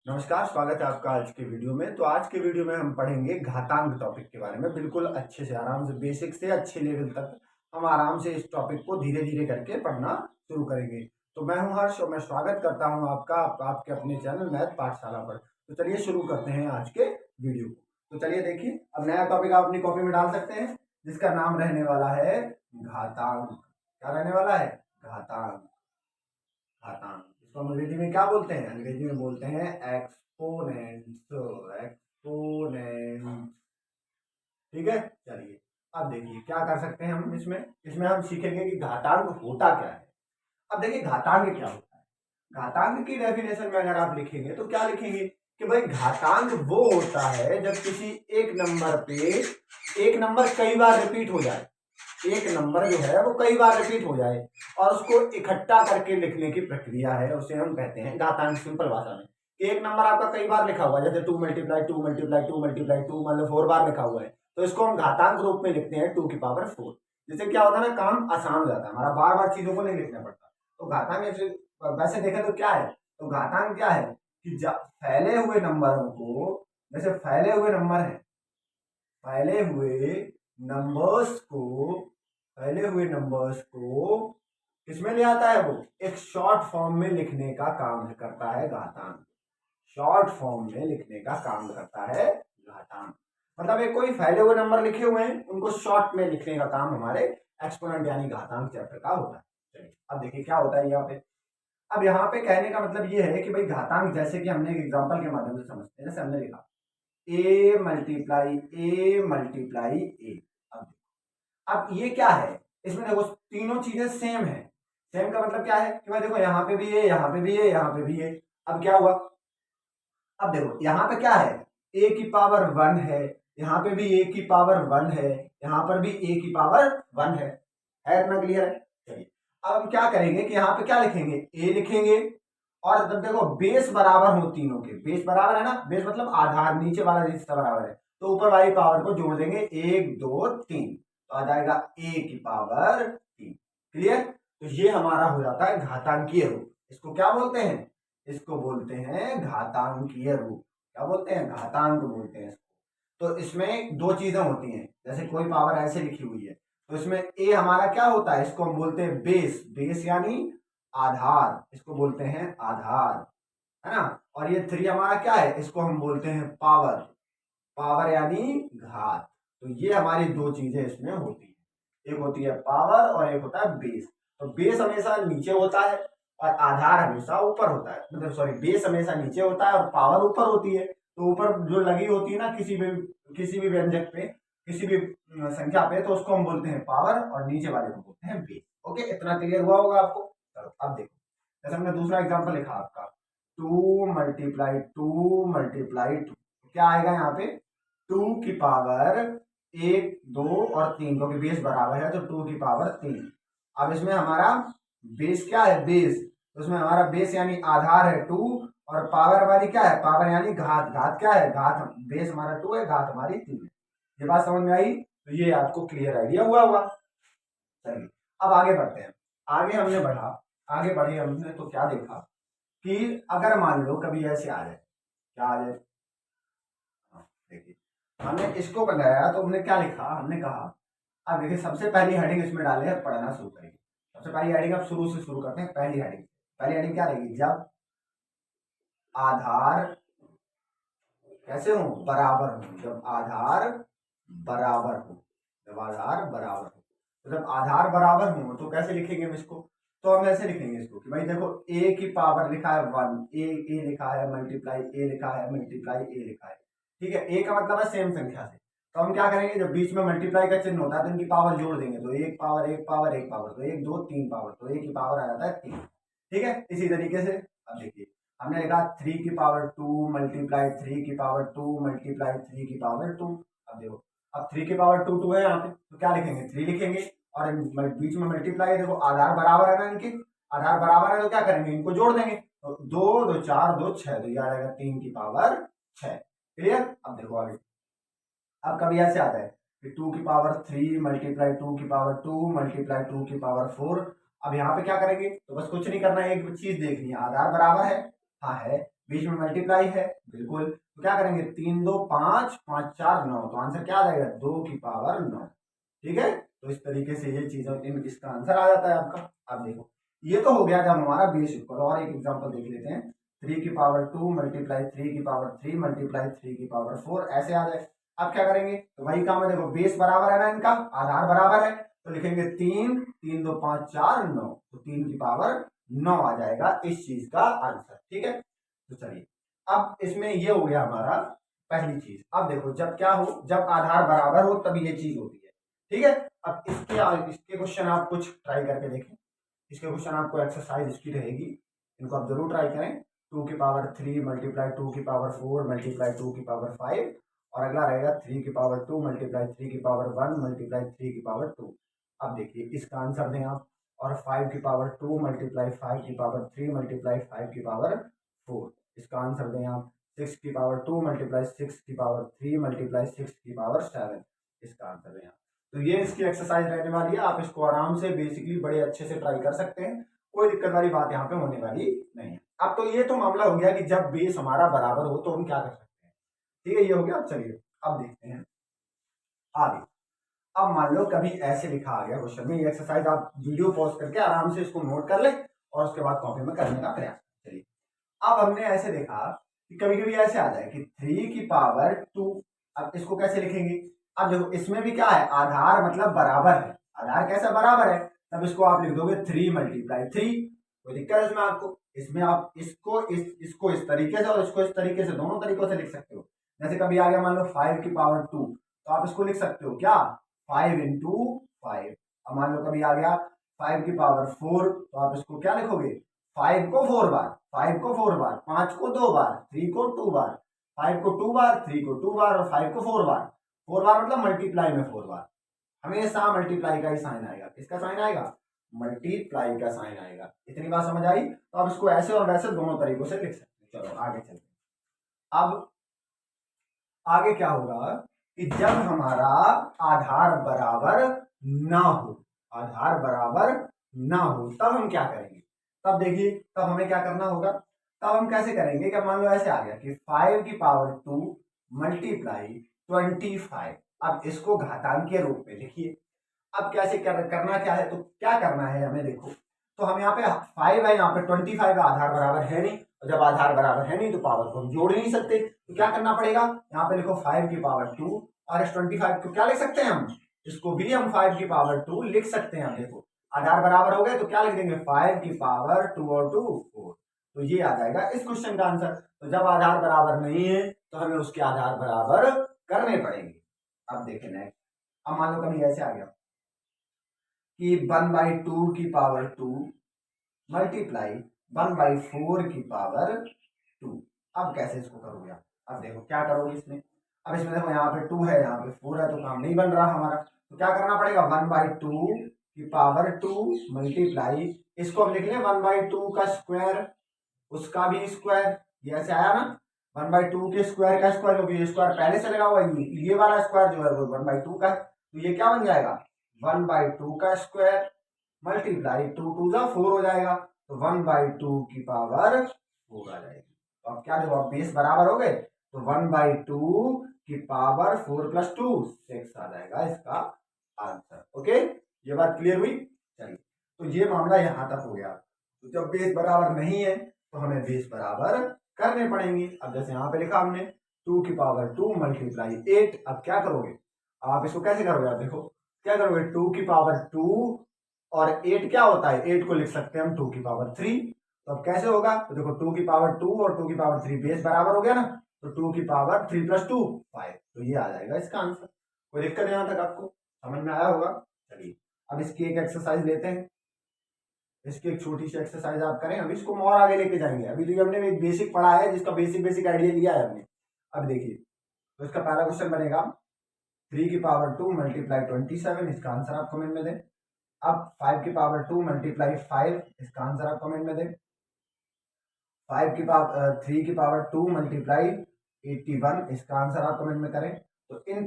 नमस्कार, स्वागत है आपका आज के वीडियो में। तो आज के वीडियो में हम पढ़ेंगे घातांक टॉपिक के बारे में। बिल्कुल अच्छे से, आराम से, बेसिक से अच्छे लेवल तक हम आराम से इस टॉपिक को धीरे-धीरे करके पढ़ना शुरू करेंगे। तो मैं हूं हर्ष और मैं स्वागत करता हूं आपका आपके अपने चैनल मैथ पाठशाला पर। तो चलिए शुरू करते हैं आज के वीडियो को। तो चलिए देखिए, अब नया टॉपिक आप अपनी कॉपी में डाल सकते हैं, जिसका नाम रहने वाला है घातांक। क्या रहने वाला है? घातांक। घातांक इसको अंग्रेजी में क्या बोलते हैं? अंग्रेजी में बोलते हैं एक्सपोनेंट्स। एक्सपोनेंट, ठीक है। चलिए अब देखिए क्या कर सकते हैं हम इसमें इसमें हम सीखेंगे कि घातांक होता क्या है। अब देखिए घातांक क्या होता है। घातांक की डेफिनेशन में अगर आप लिखेंगे तो क्या लिखेंगे कि भाई घातांक वो होता है जब किसी एक नंबर पे एक नंबर कई बार रिपीट हो जाए। एक नंबर जो है वो कई बार रिपीट हो जाए और उसको इकट्ठा करके लिखने की प्रक्रिया है, उसे हम कहते हैं घातांक। सिंपल भाषा में एक नंबर आपका कई बार लिखा हुआ है, जैसे 2 × 2 × 2 × 2 मतलब 4 बार लिखा हुआ है, तो इसको हम घातांक रूप में लिखते हैं 2⁴। जिससे क्या होता है ना, काम आसान हो जाता है, हमारा बार बार चीजों को नहीं लिखना पड़ता। तो घातांक वैसे देखें तो क्या है, तो घातांक क्या है कि फैले हुए नंबरों को, जैसे फैले हुए नंबर्स को फैले हुए नंबर्स को किसमें ले आता है, वो एक शॉर्ट फॉर्म में लिखने का काम करता है घातांक। शॉर्ट फॉर्म में लिखने का काम करता है घातांक। मतलब एक कोई फैले हुए नंबर लिखे हुए हैं, उनको शॉर्ट में लिखने का काम हमारे एक्सपोनेंट यानी घातांक चैप्टर का होता है। चलिए अब देखिए क्या होता है यहाँ पे। अब यहाँ पे कहने का मतलब ये है कि भाई घातांक, जैसे कि हमने एक एग्जांपल के माध्यम से समझते हैं। जैसे हमने लिखा a अब ये क्या है, इसमें देखो तीनों चीजें सेम है। सेम का मतलब क्या है कि भाई देखो यहाँ पे भी है, यहाँ पे भी है, यहाँ पे भी है। अब क्या हुआ, अब देखो यहाँ पे क्या है, a⁻1 है, यहाँ पे भी a⁻1 है, यहाँ पर भी a⁻1 है इतना क्लियर है। चलिए अब हम क्या करेंगे कि यहाँ पे क्या लिखेंगे, a लिखेंगे, और जब देखो बेस बराबर हो, तीनों के बेस बराबर है ना, बेस मतलब आधार, नीचे वाला जिसका बराबर है, तो ऊपर वाली पावर को जोड़ देंगे 1 2 3, तो आ जाएगा a⁻3। क्लियर। तो ये हमारा हो जाता है घातांकीय रूप। इसको क्या बोलते हैं, इसको बोलते हैं घातांकीय रूप। क्या बोलते हैं, घातांक बोलते हैं इसको। तो इसमें दो चीजें होती हैं, जैसे कोई पावर ऐसे लिखी हुई है, तो इसमें ए हमारा क्या होता है, इसको हम बोलते हैं बेस। बेस यानी आधार, इसको बोलते हैं आधार, है ना। और ये 3 हमारा क्या है, इसको हम बोलते हैं पावर। पावर यानी घात। तो ये हमारी दो चीजें इसमें होती है, एक होती है पावर और एक होता है बेस। तो बेस हमेशा नीचे होता है और आधार हमेशा ऊपर होता है, मतलब सॉरी, बेस हमेशा नीचे होता है और पावर ऊपर होती है। तो ऊपर जो लगी होती है ना किसी भी व्यंजक पे, किसी भी संख्या पे, तो उसको हम बोलते हैं पावर और नीचे वाले को बोलते हैं बेस। ओके, इतना क्लियर हुआ होगा आपको। चलो अब देखो, जैसे हमने दूसरा एग्जाम्पल लिखा आपका 2 × 2 क्या आएगा यहाँ पे, 2⁻1 2 और 3, क्योंकि बेस बराबर है तो 2⁻3। अब इसमें हमारा बेस क्या है, बेस, तो उसमें हमारा बेस यानी आधार है 2, और पावर हमारी क्या है, पावर यानी घात। घात क्या है, घात, बेस हमारा 2 है, घात हमारी 3 है। ये बात समझ में आई, तो ये आपको क्लियर आइडिया हुआ होगा। चलिए अब आगे बढ़ते हैं। आगे बढ़े हमने तो क्या देखा कि अगर मान लो कभी ऐसे आ जाए, क्या आ जाए, देखिए हमने इसको बनाया तो हमने क्या लिखा, हमने कहा, अब देखिए सबसे पहली हेडिंग इसमें डाले हैं, पढ़ना शुरू करेंगे। सबसे पहली हेडिंग अब शुरू से शुरू करते हैं। पहली हेडिंग क्या रहेगी, जब आधार कैसे हो, बराबर हो। जब आधार बराबर हो, जब आधार बराबर हो, तो जब आधार बराबर हो तो कैसे लिखेंगे हम इसको, तो हम ऐसे लिखेंगे इसको कि भाई देखो a की पावर लिखा है 1, ए लिखा है, मल्टीप्लाई ए लिखा है, मल्टीप्लाई ए लिखा है, ठीक है। a का मतलब है सेम संख्या से। तो हम क्या करेंगे, जब बीच में मल्टीप्लाई का चिन्ह होता है तो इनकी पावर जोड़ देंगे, तो एक पावर एक पावर एक पावर, तो 1 2 3 पावर, तो a की पावर आ जाता है 3, ठीक है। इसी तरीके से अब देखिए हमने लिखा 3⁻2 मल्टीप्लाई 3⁻2 मल्टीप्लाई 3⁻2। अब देखो, अब 3⁻2 है यहाँ पे, तो क्या लिखेंगे, 3 लिखेंगे, और बीच में मल्टीप्लाई है, देखो आधार बराबर है ना इनके, आधार बराबर है तो क्या करेंगे, इनको जोड़ देंगे, तो 2 2 4 2 6, तो ये आ जाएगा 3⁻6। क्लियर। अब देखो आगे, अब कभी ऐसे आता है कि 2⁻3 मल्टीप्लाई 2⁻2 मल्टीप्लाई 2⁻4। अब यहाँ पे क्या करेंगे, तो बस कुछ नहीं करना है, एक चीज देखनी है, आधार बराबर है, हाँ है, बीच में मल्टीप्लाई है बिल्कुल, तो क्या करेंगे 3 2 5 5 4 9, तो आंसर क्या आ जाएगा 2 की पावर 9। ठीक है, तो इस तरीके से ये चीजें इसका आंसर आ जाता है आपका। अब देखो ये तो हो गया जब हमारा बेस ऊपर, और एक एग्जांपल देख लेते हैं 3 की पावर 2 मल्टीप्लाई 3 की पावर 3 मल्टीप्लाई 3 की पावर 4 ऐसे आ जाए। अब क्या करेंगे, तो वही काम है, देखो बेस बराबर है ना, इनका आधार बराबर है, तो लिखेंगे 3 3 2 5 4 9, तो 3 की पावर 9 आ जाएगा इस चीज का आंसर। ठीक है, तो चलिए अब इसमें ये हो गया हमारा पहली चीज। अब देखो जब क्या हो, जब आधार बराबर हो तब ये चीज होती है। ठीक है, अब इसके क्वेश्चन आप कुछ ट्राई करके देखें। इसके क्वेश्चन आपको एक्सरसाइज इसकी रहेगी, इनको आप जरूर ट्राई करें। 2 की पावर 3 मल्टीप्लाई 2 की पावर 4 मल्टीप्लाई 2 की पावर 5, और अगला रहेगा 3 की पावर 2 मल्टीप्लाई 3 की पावर 1 मल्टीप्लाई 3 की पावर 2। अब देखिए इसका आंसर दें आप, और 5 की पावर 2 मल्टीप्लाई 5 की पावर 3 मल्टीप्लाई 5 की पावर 4, इसका आंसर दें आप 6 की पावर 2 मल्टीप्लाई 6 की पावर 3 मल्टीप्लाई 6 की पावर 7, इसका आंसर दें आप। तो ये इसकी एक्सरसाइज रहने वाली है, आप इसको आराम से बेसिकली बड़े अच्छे से ट्राई कर सकते हैं, कोई दिक्कत वाली बात यहाँ पे होने वाली नहीं है। अब तो ये तो मामला हो गया कि जब बेस हमारा बराबर हो तो हम क्या कर सकते हैं। ठीक है, ये हो गया। चलिए अब देखते हैं आगे। अब मान लो कभी ऐसे लिखा आ गया क्वेश्चन में, ये एक्सरसाइज आप वीडियो पॉज करके आराम से इसको नोट कर ले और उसके बाद कॉपी में करने का प्रयास। चलिए अब हमने ऐसे देखा कि कभी कभी ऐसे आ जाए कि 3 की पावर 2, अब इसको कैसे लिखेंगे। अब देखो इसमें भी क्या है, आधार मतलब बराबर है, आधार कैसा बराबर है, तब इसको आप लिख दोगे 3 मल्टीप्लाई 3। कोई दिक्कत है इसमें आपको, इसमें आप इसको इस तरीके से और इसको इस तरीके से, दोनों तरीकों से लिख सकते हो। जैसे कभी आ गया मान लो 5 की पावर 2, तो आप इसको लिख सकते हो क्या 5 इंटू 5। अब मान लो कभी आ गया 5 की पावर 4, तो आप इसको क्या लिखोगे 5 को 4 बार, 5 को 4 बार, 5 को 2 बार, 3 को 2 बार, 5 को 2 बार, 3 को 2 बार, और 5 को 4 बार। 4 बार मतलब मल्टीप्लाई में 4 बार, हमेशा मल्टीप्लाई का ही साइन आएगा। किसका साइन आएगा, मल्टीप्लाई का साइन आएगा। इतनी बात समझ आई, तो आप इसको ऐसे और वैसे दोनों तरीकों से लिख सकते हैं। चलो आगे चलते हैं। अब आगे क्या होगा कि जब हमारा आधार बराबर ना हो, आधार बराबर ना हो तब हम क्या करेंगे। तब देखिए तब हमें क्या करना होगा, तब हम कैसे करेंगे कि मान लो ऐसे आ गया कि 5 की पावर 2 मल्टीप्लाई 25। अब इसको घातांकीय रूप में लिखिए। अब कैसे करना क्या है, तो क्या करना है हमें, देखो तो हम यहाँ पे 5 है, यहाँ पे 25 का आधार बराबर है नहीं, और जब आधार बराबर है नहीं तो पावर को हम जोड़ ही नहीं सकते, तो क्या करना पड़ेगा, यहाँ पे लिखो 5 की पावर 2, और इस 25 को क्या लिख सकते हैं हम, इसको भी हम 5 की पावर 2 लिख सकते हैं। देखो आधार बराबर हो गए तो क्या लिख देंगे 5 की पावर 2 और 2 4, तो ये आ जाएगा इस क्वेश्चन का आंसर। तो जब आधार बराबर नहीं है तो हमें उसके आधार बराबर करने पड़ेंगे। अब देखें नेक्स्ट, अब मान लो कभी ऐसे आ गया कि 1/2 की पावर 2 मल्टीप्लाई 1/4 की पावर 2। अब कैसे इसको करोगे आप, अब देखो क्या करोगे इसमें। अब इसमें देखो यहाँ पे 2 है, यहाँ पे 4 है, तो काम नहीं बन रहा हमारा, तो क्या करना पड़ेगा 1/2 की पावर 2 मल्टीप्लाई, इसको हम लिख लें 1/2 का स्क्वायर, उसका भी स्क्वायर, ये ऐसे आया ना 1/2 के स्क्वायर का स्क्वायर, क्योंकि ये स्क्वायर पहले से लगा हुआ है, ये वाला स्क्वायर जो है वो 1/2 का है, तो ये क्या बन जाएगा 1/2 का स्क्वायर मल्टीप्लाई 2 2 जा 4 हो जाएगा, तो 1/2 की पावर 4 आ जाएगी। तो अब क्या देखो, अब बेस बराबर हो गए, तो 1/2 की पावर 4 + 2 6 आ जाएगा इसका आंसर। ओके, ये बात क्लियर हुई। चलिए तो ये मामला यहां तक हो गया। तो जब बेस बराबर नहीं है तो हमें बेस बराबर करने पड़ेंगे। अब जैसे यहाँ पे लिखा हमने 2 की पावर 2 मल्टीप्लाई 8, अब क्या करोगे, आप इसको कैसे करोगे, आप देखो क्या करोगे 2 की पावर 2 और 8 क्या होता है, 8 को लिख सकते हैं हम 2 की पावर 3, तो अब कैसे होगा, तो देखो 2 की पावर 2 और 2 की पावर 3 बेस बराबर हो गया ना, तो 2 की पावर 3 + 2 5, तो ये आ जाएगा इसका आंसर। कोई दिक्कत यहाँ तक आपको समझ में आया होगा। चलिए अब इसकी एक एक्सरसाइज लेते हैं, इसकी एक छोटी सी एक्सरसाइज आप करें, अभी इसको और आगे लेके जाएंगे। अभी तो हमने एक बेसिक पढ़ा है जिसका बेसिक आइडिया लिया है हमने। अब देखिए तो इसका पहला क्वेश्चन बनेगा 3 की पावर 2 मल्टीप्लाई 27, इसका आंसर आप कमेंट में दें। अब 5 की पावर 2 मल्टीप्लाई 5, इसका आंसर आप कमेंट में दें। 5 की पावर 3 की पावर 2 मल्टीप्लाई 81, इसका आंसर आप कमेंट में करें। तो इन